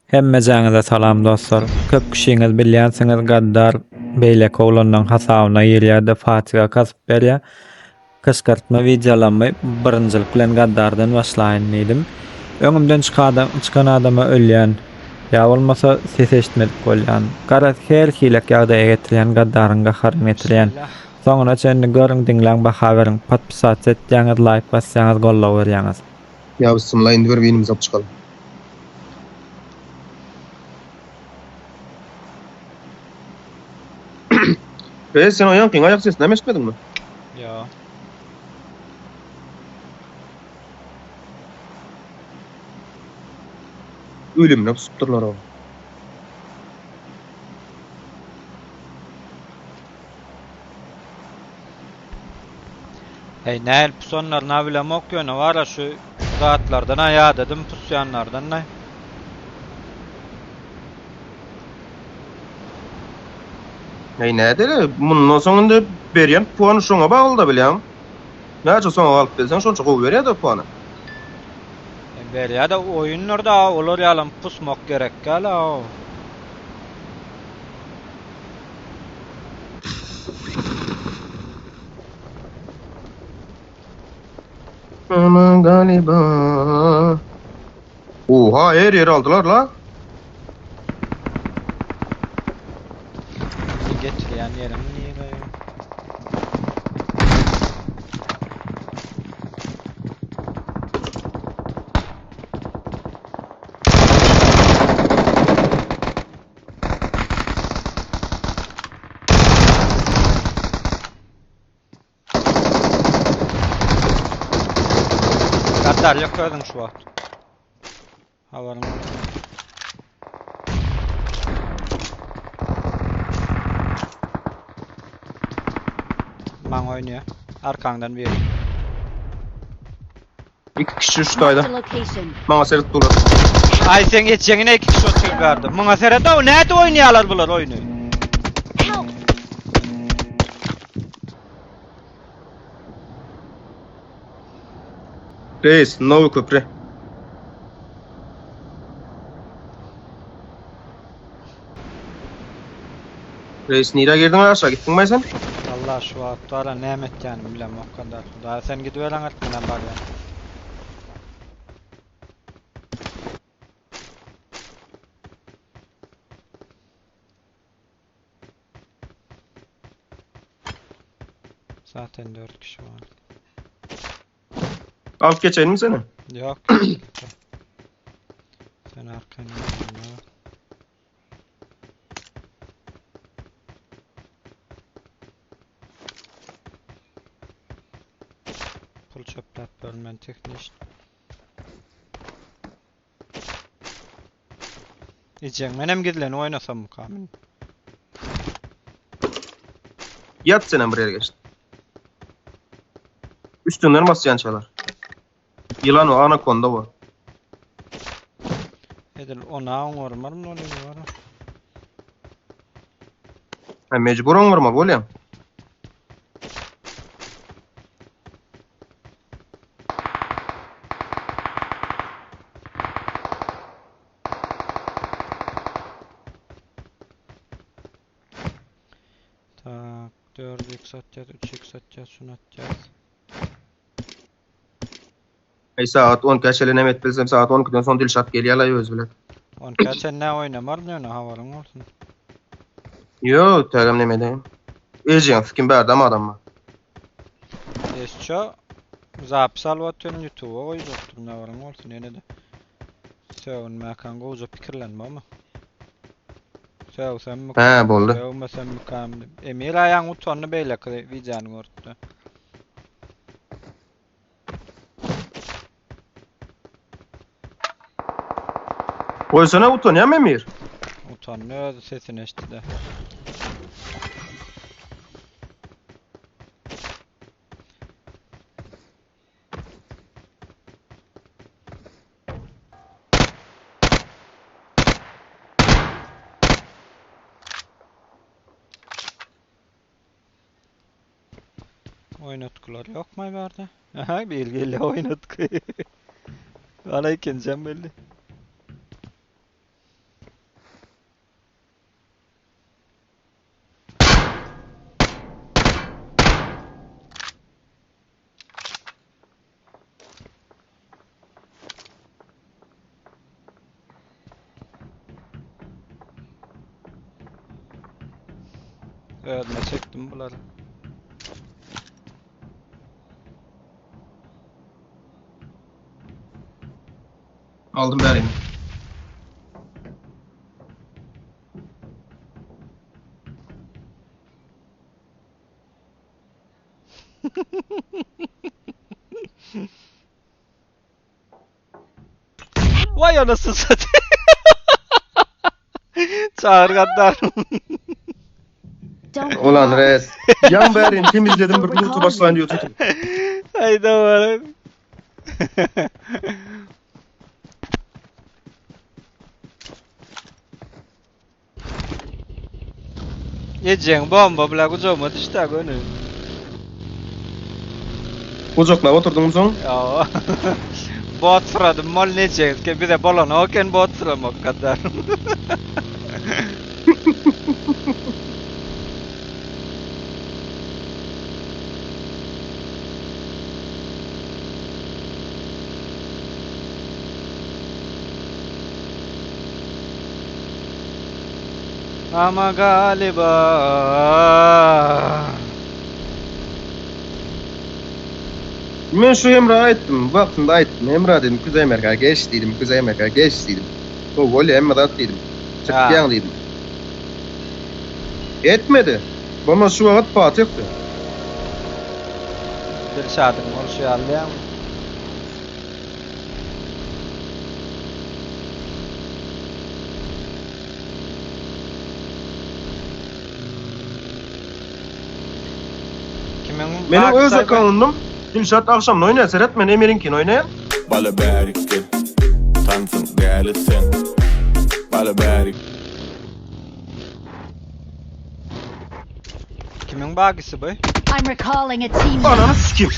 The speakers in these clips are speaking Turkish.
Hemmejaňyza salam dostlar. Köp kişiňiz bilýänsiňiz gaddar beýleki oglandan hasabyna ýerlerde fatiha kasyp berýär. Kyskartma videolanmy birинjilik bilen gaddardan başlaýyn diýdim. Öňümden çykan adama ölýän. Ya bolmasa ses eşitmedik bolýan. Garat her hilek ýagdaýa getirilýän gaddaryň gaharyny getirýän. Bismillah. Soňra çenni görüň diňläň baha beriň. Patpisat etýäňiz, like basýaňyz, gollaw berýäňiz. Ya bismillah indi bir beynimiz yapıp çıkalım. Sen o yankın ayak sesini hemen işitmedin mi? Yo. Ölümüne pusup durlar o. Hey näl pusonlar nabilem okýany wara şu zatlardan aýa dedim pusyanlardan näy. Ney näde? Bundan soňunda berýän puany şoňa bagly da bilýän. Näçe soňa alyp belsen şonça gowy berýär da puany. Berýär da oýunlarda olar ýalan pusmak gerek gala o. Aman galiba. Oha her yer aldılar la. Getirýän ýerim niýe? Gaddar ýokladyn şu wagt. Habaryň bolsun. Maň oýnýar. Arkaňdan biri. İki kişi şuýda. Marked a location. Maňa sert durar. Ay sen geçeňine iki kişi oturup berdi. Muňa serede o näde oýnaýarlar bular oýny? Help! Reis, Novi köprü. Reis nira girdin aşağı gittin mi sen? Allah şu wagt wara nämet ýanym bilem o kadar. Daha sen gidiberen atmadan bar ya. Zaten 4 kişi var. Alıp geçelim mi seni? Yok. Sen arkandan ya. Pul çöpler bölmen teknik. Menem gidilen oynasam mı kamin? Yat sen buraya geç. Üstünden basyan çalar. Yılan o anakonda o. Edil ona ormar mı oluyor var? Ha mecbur olma bolýam. Tak 4x atacağız, 3x atacağız, şunu atacağız. Ey saat 10 kaçele nemet bilsem saat 12'den son Dilşat gelýärler öz bilen. 10 kaçen ne oynamar mı ne havarın olsun. Yo, tägem nemedeyim. Ejeň fikin berdam adam var. Esço zapis alwatyň YouTube'a goýupdyr ne havarın olsun ene de. Söwün mekan goýup pikirlenme ama. Sen mi? He boldy. Söwme sen mi kamdy? Emir aýaň utanyny beýleki wiýany gördi. Koysana utanýam Emir. Utanyny özü sesini eşitdi. Oynatkular yok mu verdi? Aha bilgiyle oynatku. Bana ikincem belli. Ödme çektim bunları. Aldım bereyim. Vay anasını satayım. Çağır gaddar. Don't Ulan give up. res. Yan bereyim temizledim bir loot'u başlayın diyor tutun. Hayda var. Yiyeceğin bomba bile kucağıma düştü önü. Kucakla oturdum son. Ya. Bot sıradım mal ne yiyeceğiz ki bir de balon oken bot sıramak kadar. Ama galiba Ben şu Emrah'a aittim. Vaktinde aittim. Emrah dedim. Kuzey Amerika geç dedim. Kuzey Amerika geç dedim. O golü Emrah dedim. Ha. Çıkyan dedim. Etmedi. Bana şu vakit Fatih yoktu. bir şadım oluşuyor anlayamam. Kimin Benim öz sayfa- akkanım Dilşat akşam oynaya seyretmen Emir'inkini oynaya. Balleberget, tansen gärlesen. Balleberg, Kimin bagisi bu? I'm recalling a team. Ananı sikim.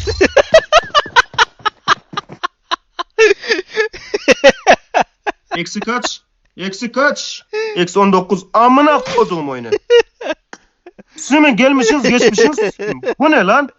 Eksi kaç? Eksi kaç? Eksi 19. Amına kodum oyunu. Siz mi gelmişsiniz geçmişsiniz? Bu ne lan?